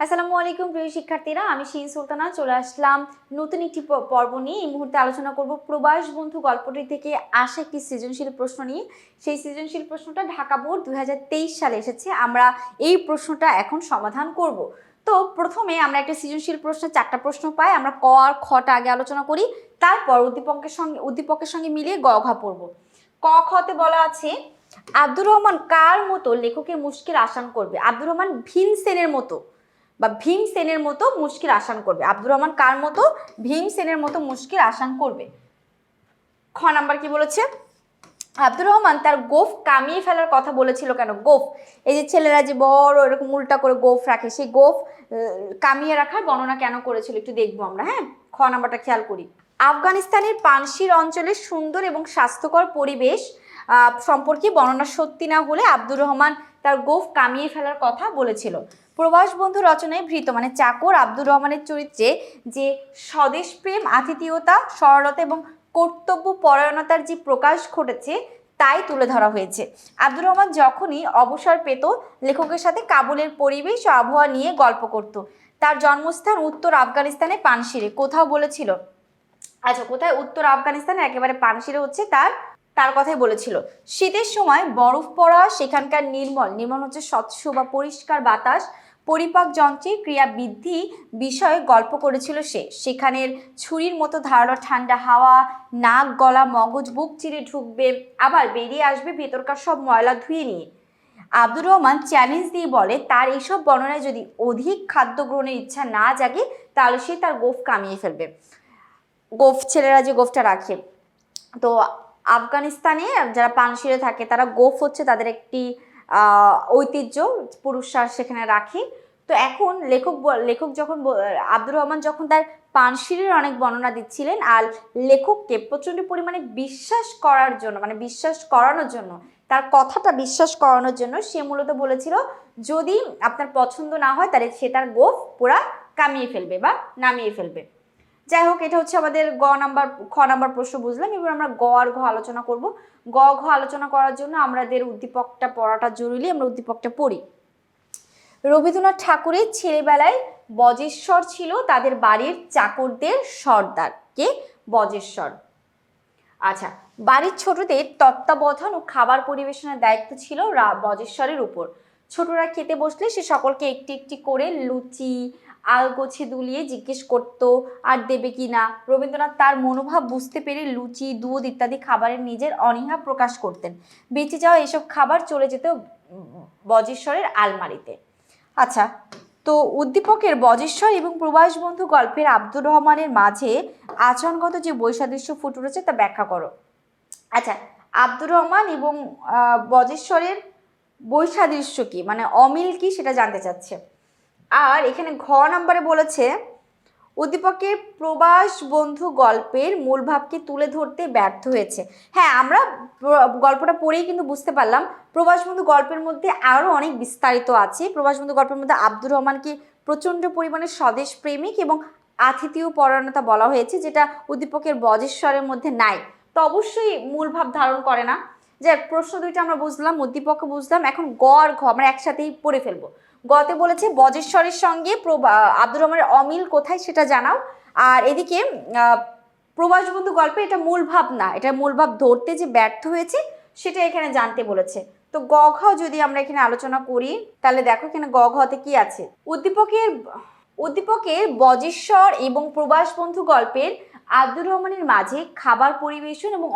আসসালামু আলাইকুম প্রিয় শিক্ষার্থীরা, আমি শিন সুলতানা চলে আসলাম নতুন একটি পর্ব নিয়ে। এই মুহূর্তে আলোচনা করব প্রবাস বন্ধু গল্পটি থেকে আসা একটি সৃজনশীল প্রশ্ন নিয়ে। সেই সৃজনশীল প্রশ্নটা ঢাকা বোর্ড 2023 সালে এসেছে। আমরা এই প্রশ্নটা এখন সমাধান করব। তো প্রথমে আমরা একটা সৃজনশীল প্রশ্নে 4টা প্রশ্ন পাই। আমরা ক আর খটা আগে আলোচনা করি, তারপর উদ্দীপকের সঙ্গে মিলিয়ে গ ঘ পড়ব। ক খতে বলা আছে, আব্দুর রহমান কার মতো লেখকের মুশকিল আসান করবে? আব্দুর রহমান ভিনসেনের মতো বা ভীমসেনের মতো মুশকিল আসান করবে। আব্দুর রহমান কার মতো? ভীমসেনের মতো মুশকিল আসান করবে। খ নাম্বার কি বলেছে? আব্দুর রহমান তার গোফ কামিয়ে ফেলার কথা বলেছিল কেন? গোফ, এই যে ছেলেরা যে বড় এরকম উল্টা করে গোফ রাখে, সেই গোফ কামিয়ে রাখার বর্ণনা কেন করেছিল একটু দেখবো আমরা। হ্যাঁ, খ নাম্বারটা খেয়াল করি। আফগানিস্তানের পানশির অঞ্চলের সুন্দর এবং স্বাস্থ্যকর পরিবেশ সম্পর্কে বর্ণনা সত্যি না হলে আব্দুর রহমান তার গোফ কামিয়ে ফেলার কথা বলেছিল। প্রবাস বন্ধু রচনায় ভৃত মানে চাকর আব্দুর রহমানের চরিত্রে যে স্বদেশ প্রেম, আতিথেয়তা, সরলতা এবং কর্তব্য পরায়ণতার যে প্রকাশ ঘটেছে তাই তুলে ধরা হয়েছে। আব্দুর রহমান যখনই অবসর পেত লেখকের সাথে কাবুলের পরিবেশ ও আবহাওয়া নিয়ে গল্প করত। তার জন্মস্থান উত্তর আফগানিস্তানে পানশিরে। কোথাও বলেছিল, আচ্ছা কোথায়? উত্তর আফগানিস্তানে একেবারে পানশিরে হচ্ছে তার কথাই বলেছিল। শীতের সময় বরফ পড়া, সেখানকার নির্মল হচ্ছে স্বচ্ছ বা পরিষ্কার বাতাস, পরিপাক যন্ত্রের ক্রিয়া বৃদ্ধি বিষয়ে গল্প করেছিল সে। সেখানের ছুরির মতো ধারালো ঠান্ডা হাওয়া, নাক গলা মগজ বুক চিরে ঢুকবে, আবার বেরিয়ে আসবে ভেতরকার সব ময়লা ধুয়ে নিয়ে। আব্দুর রহমান চ্যালেঞ্জ দিয়ে বলে, তার এইসব বর্ণনায় যদি অধিক খাদ্য গ্রহণের ইচ্ছা না জাগে তাহলে সে তার গোফ কামিয়ে ফেলবে। গোফ, ছেলেরা যে গোফটা রাখে, তো আফগানিস্তানে যারা পানশিরে থাকে তারা গোফ হচ্ছে তাদের একটি ঐতিহ্য, পুরুষরা সেখানে রাখে। তো এখন লেখক যখন আব্দুর রহমান যখন তার পানশিরের অনেক বর্ণনা দিচ্ছিলেন আর লেখককে প্রচন্ড পরিমাণে বিশ্বাস করার জন্য, মানে বিশ্বাস করানোর জন্য, তার কথাটা বিশ্বাস করানোর জন্য সে মূলত বলেছিল যদি আপনার পছন্দ না হয় তাহলে সে তার গোফ পুরা কামিয়ে ফেলবে বা নামিয়ে ফেলবে। যাই হোক, এটা হচ্ছে আমাদের খ নাম্বার প্রশ্ন বুঝলাম। এবার আমরা গ আর ঘ আলোচনা করব। গ ঘ আলোচনা করার জন্য আমাদের উদ্দীপকটা পড়াটা জরুরি। আমরা উদ্দীপকটা পড়ি। রবীন্দ্রনাথ ঠাকুরের ছেলেবেলায় বজেশ্বর ছিল তাদের বাড়ির চাকরদের সর্দার। কে? বজেশ্বর। আচ্ছা, বাড়ির ছোটদের তত্ত্বাবধান ও খাবার পরিবেশনের দায়িত্ব ছিল বজেশ্বরের উপর। ছোটরা খেতে বসলে সে সকলকে একটি একটি করে লুচি আলগোছে দুলিয়ে জিজ্ঞেস করত আর দেবে কি না। রবীন্দ্রনাথ তার মনোভাব বুঝতে পেরে লুচি, দুধ ইত্যাদি খাবারের নিজের অনীহা প্রকাশ করতেন। বেঁচে যাওয়া এসব খাবার চলে যেত বজেশ্বরের আলমারিতে। আচ্ছা, তো উদ্দীপকের বজেশ্বর এবং প্রবাস বন্ধু গল্পের আব্দুর রহমানের মাঝে আচরণগত যে বৈসাদৃশ্য ফুটে উঠেছে তা ব্যাখ্যা করো। আচ্ছা, আব্দুর রহমান এবং বজেশ্বরের বৈসাদৃশ্য কি, মানে অমিল কি, সেটা জানতে চাচ্ছে। আর এখানে ঘ নম্বরে বলেছে উদ্দীপকের প্রবাস বন্ধু গল্পের মূল ভাবকে তুলে ধরতে ব্যর্থ হয়েছে। হ্যাঁ, আমরা গল্পটা পড়েই কিন্তু বুঝতে পারলাম প্রবাস বন্ধু গল্পের মধ্যে আরও অনেক বিস্তারিত আছে। প্রবাস বন্ধু গল্পের মধ্যে আব্দুর রহমানকে প্রচণ্ড পরিমাণে স্বদেশ প্রেমিক এবং আতিথেয় পরায়ণতা বলা হয়েছে, যেটা উদ্দীপকের বজেশ্বরের মধ্যে নাই। তো অবশ্যই মূল ভাব ধারণ করে না। যে প্রশ্ন দুইটা আমরা বুঝলাম, উদ্দীপকও বুঝলাম, এখন গ আর ঘ আমরা একসাথেই পড়ে ফেলবো। গতে বলেছে বজেশ্বরের সঙ্গে আব্দুর রহমানের অমিল কোথায় সেটা জানাও। আর এদিকে প্রবাস বন্ধু গল্পে এটা মূল ভাব না, এটা মূল ভাব ধরতে যে ব্যর্থ হয়েছে সেটা এখানে জানতে বলেছে। তো গ ঘ যদি আমরা এখানে আলোচনা করি তাহলে দেখো এখানে গ ঘতে কি আছে। উদ্দীপকের বজেশ্বর এবং প্রবাস বন্ধু গল্পের আব্দুর রহমানের মাঝে খাবার পরিবেশন এবং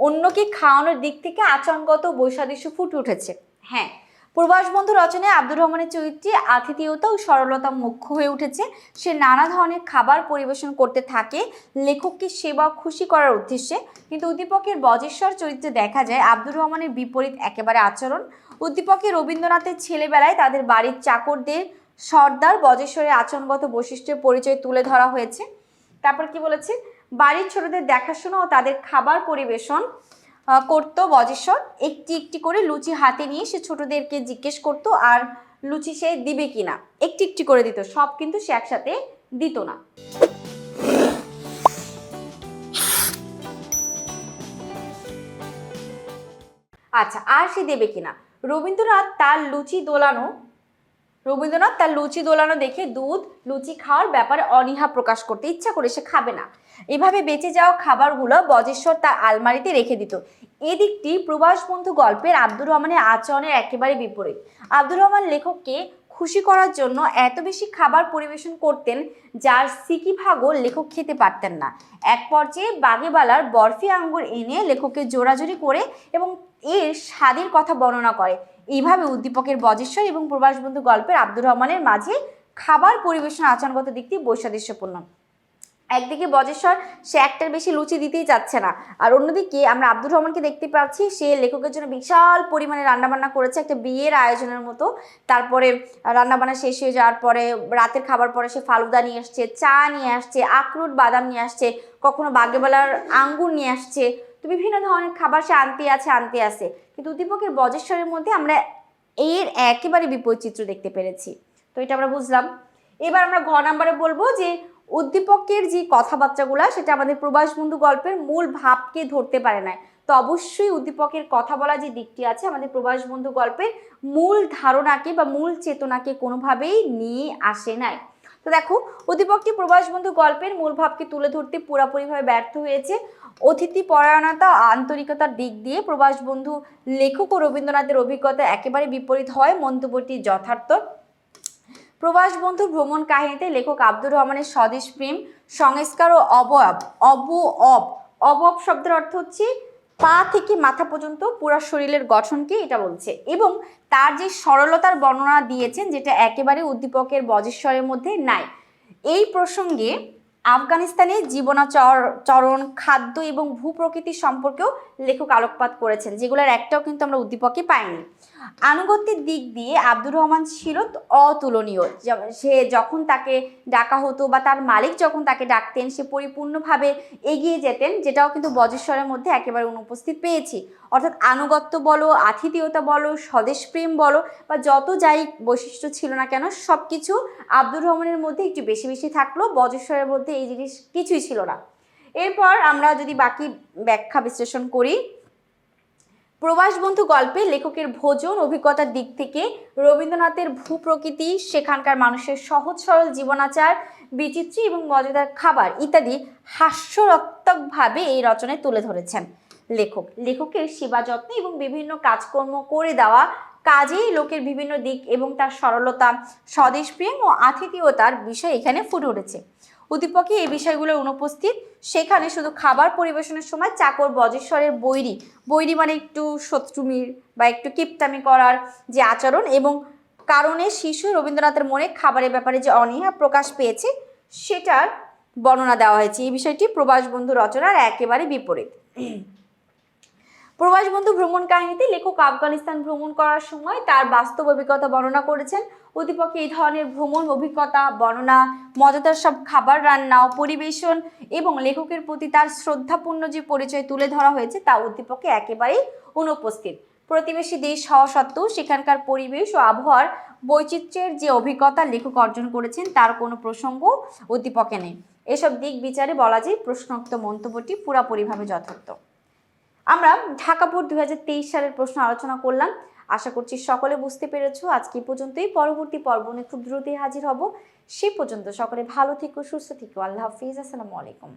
অন্যকে খাওয়ানোর দিক থেকে আচরণগত বৈসাদৃশ্য ফুটে উঠেছে। হ্যাঁ, প্রবাস বন্ধু রচনায় আব্দুর রহমানের চরিত্রে আতিথেয়তা ও সরলতা মুখ্য হয়ে উঠেছে। সে নানা ধরনের খাবার পরিবেশন করতে থাকে লেখককে সেবা খুশি করার উদ্দেশ্যে। কিন্তু উদ্দীপকের বজেশ্বর চরিত্রে দেখা যায় আব্দুর রহমানের বিপরীত একেবারে আচরণ। উদ্দীপকে রবীন্দ্রনাথের ছেলেবেলায় তাদের বাড়ির চাকরদের সর্দার বজেশ্বরের আচরণগত বৈশিষ্ট্যের পরিচয় তুলে ধরা হয়েছে। তারপর কি বলেছে? বাড়ির ছোটদের দেখাশোনা ও তাদের খাবার পরিবেশন করতো বজেশ্বর। একটি একটি করে লুচি হাতে নিয়ে সে ছোটদেরকে জিজ্ঞেস করতো আর লুচি সে দিবে কিনা, একটি একটি করে দিত, সব কিন্তু সে একসাথে দিত না। আচ্ছা, আর সে দেবে কিনা। রবীন্দ্রনাথ তার লুচি দোলানো রবীন্দ্রনাথ তার লুচি দোলানো দেখে দুধ লুচি খাওয়ার ব্যাপারে অনীহা প্রকাশ করতে ইচ্ছা করে সে খাবে না। এভাবে বেঁচে যাওয়া খাবারগুলো বজেশ্বর তার আলমারিতে রেখে দিত। এদিকটি প্রবাস বন্ধু গল্পের আব্দুর রহমানের আচরণের একেবারে বিপরীত। আব্দুর রহমান লেখককে খুশি করার জন্য এত বেশি খাবার পরিবেশন করতেন যার সিকি ভাগও লেখক খেতে পারতেন না। এক পর্যায়ে বাগেবালার বরফি আঙ্গুর এনে লেখককে জোরাজোরি করে এবং এর স্বাদের কথা বর্ণনা করে। এইভাবে উদ্দীপকের বজেশ্বর এবং প্রবাস বন্ধু গল্পের আব্দুর রহমানের মাঝে খাবার পরিবেশন আচরণগত দিকটি বৈসাদৃশ্যপূর্ণ। একদিকে বজেশ্বর সে একটার বেশি লুচি দিতেই চাচ্ছে না, আর অন্যদিকে আমরা আব্দুর রহমানকে দেখতে পাচ্ছি সে লেখকের জন্য বিশাল পরিমাণে রান্নাবান্না করেছে, একটা বিয়ের আয়োজনের মতো। তারপরে রান্নাবান্না শেষ হয়ে যাওয়ার পরে রাতের খাবার পরে সে ফালুদা নিয়ে আসছে, চা নিয়ে আসছে, আখরোট বাদাম নিয়ে আসছে, কখনো বাগেবালার আঙ্গুর নিয়ে আসছে। তো বিভিন্ন ধরনের খাবার সে আনতে আছে। কিন্তু উদ্দীপকের বজেশ্বরের মধ্যে আমরা এর একেবারে বিপরীত চিত্র দেখতে পেরেছি। তো এটা আমরা বুঝলাম। এবার আমরা ঘ নাম্বারে বলবো যে উদ্দীপকের যে কথাবার্তাগুলা সেটা আমাদের প্রবাস বন্ধু গল্পের মূল ভাবকে ধরতে পারে না। তো অবশ্যই উদ্দীপকের কথা বলা যে দিকটি আছে আমাদের প্রবাস বন্ধু গল্পের মূল ধারণাকে বা মূল চেতনাকে কোনোভাবেই নিয়ে আসে নাই। তো দেখো, উদ্দীপকটি প্রবাস বন্ধু গল্পের মূল ভাবকে তুলে ধরতে পুরোপুরিভাবে ব্যর্থ হয়েছে। অতিথি পরায়ণতা ও আন্তরিকতার দিক দিয়ে প্রবাস বন্ধু লেখক ও রবীন্দ্রনাথের অভিজ্ঞতা একেবারে বিপরীত হয় মন্তব্যটি যথার্থ। প্রবাস বন্ধু ভ্রমণ কাহিনীতে লেখক আব্দুর রহমানের স্বদেশ প্রেম, সংস্কার ও অবয়ব শব্দের অর্থ হচ্ছে পা থেকে মাথা পর্যন্ত পুরো শরীরের গঠনকে এটা বলছে, এবং তার যে সরলতার বর্ণনা দিয়েছেন যেটা একেবারে উদ্দীপকের বজেশ্বরের মধ্যে নাই। এই প্রসঙ্গে আফগানিস্তানের জীবনাচরণ, খাদ্য এবং ভূপ্রকৃতি সম্পর্কেও লেখক আলোকপাত করেছেন, যেগুলোর একটাও কিন্তু আমরা উদ্দীপকে পাইনি। আনুগত্যের দিক দিয়ে আব্দুর রহমান ছিল অতুলনীয়। সে যখন তাকে ডাকা হতো বা তার মালিক যখন তাকে ডাকতেন সে পরিপূর্ণভাবে এগিয়ে যেতেন, যেটাও কিন্তু বজেশ্বরের মধ্যে একেবারে অনুপস্থিত পেয়েছি। অর্থাৎ আনুগত্য বলো, আতিথেয়তা বলো, স্বদেশপ্রেম বলো বা যত যাই বৈশিষ্ট্য ছিল না কেন সব কিছু আব্দুর রহমানের মধ্যে একটু বেশি বেশি থাকলো, বজেশ্বরের মধ্যে এই জিনিস কিছুই ছিল না। এরপর আমরা যদি বাকি ব্যাখ্যা বিশ্লেষণ করি, প্রবাস বন্ধু গল্পে লেখকের ভোজন অভিজ্ঞতার দিক থেকে রবীন্দ্রনাথের ভূপ্রকৃতি, সেখানকার মানুষের সহজ সরল জীবনাচার, বিচিত্র এবং মজাদার খাবার ইত্যাদি হাস্যরত্মকভাবে এই রচনায় তুলে ধরেছেন লেখকের সেবা যত্ন এবং বিভিন্ন কাজকর্ম করে দেওয়া কাজেই লোকের বিভিন্ন দিক এবং তার সরলতা, স্বদেশপ্রেম ও আতিথেয়তার বিষয় এখানে ফুটে উঠেছে। উদ্দীপকে এই বিষয়গুলো অনুপস্থিত। সেখানে শুধু খাবার পরিবেশনের সময় চাকর বজেশ্বরের বৈরী মানে একটু শত্রুমির বা একটু কিপটামি করার যে আচরণ এবং কারণে শিশু রবীন্দ্রনাথের মনে খাবারের ব্যাপারে যে অনীহা প্রকাশ পেয়েছে সেটার বর্ণনা দেওয়া হয়েছে। এই বিষয়টি প্রবাস বন্ধু রচনার একেবারে বিপরীত। প্রবাস বন্ধু ভ্রমণ কাহিনীতে লেখক আফগানিস্তান ভ্রমণ করার সময় তার বাস্তব অভিজ্ঞতা বর্ণনা করেছেন। উদ্দীপকে এই ধরনের ভ্রমণ অভিজ্ঞতা বর্ণনা, মজাদার সব খাবার রান্না ও পরিবেশন এবং লেখকের প্রতি তার শ্রদ্ধাপূর্ণ যে পরিচয় তুলে ধরা হয়েছে তা উদ্দীপকে একেবারেই অনুপস্থিত। প্রতিবেশী দেশ হওয়া সত্ত্বেও সেখানকার পরিবেশ ও আবহাওয়ার বৈচিত্র্যের যে অভিজ্ঞতা লেখক অর্জন করেছেন তার কোনো প্রসঙ্গ উদ্দীপকে নেই। এসব দিক বিচারে বলা যায় প্রশ্নোক্ত মন্তব্যটি পুরোপুরিভাবে যথার্থ। আমরা ঢাকা বোর্ড 2023 সালের প্রশ্ন আলোচনা করলাম। আশা করছি সকলে বুঝতে পেরেছো। আজকে পর্যন্তই, পরবর্তী পর্ব নিয়ে খুব দ্রুতই হাজির হব। সে পর্যন্ত সকলে ভালো থেকো, সুস্থ থেকো। আল্লাহ হাফিজ। আসসালামু আলাইকুম।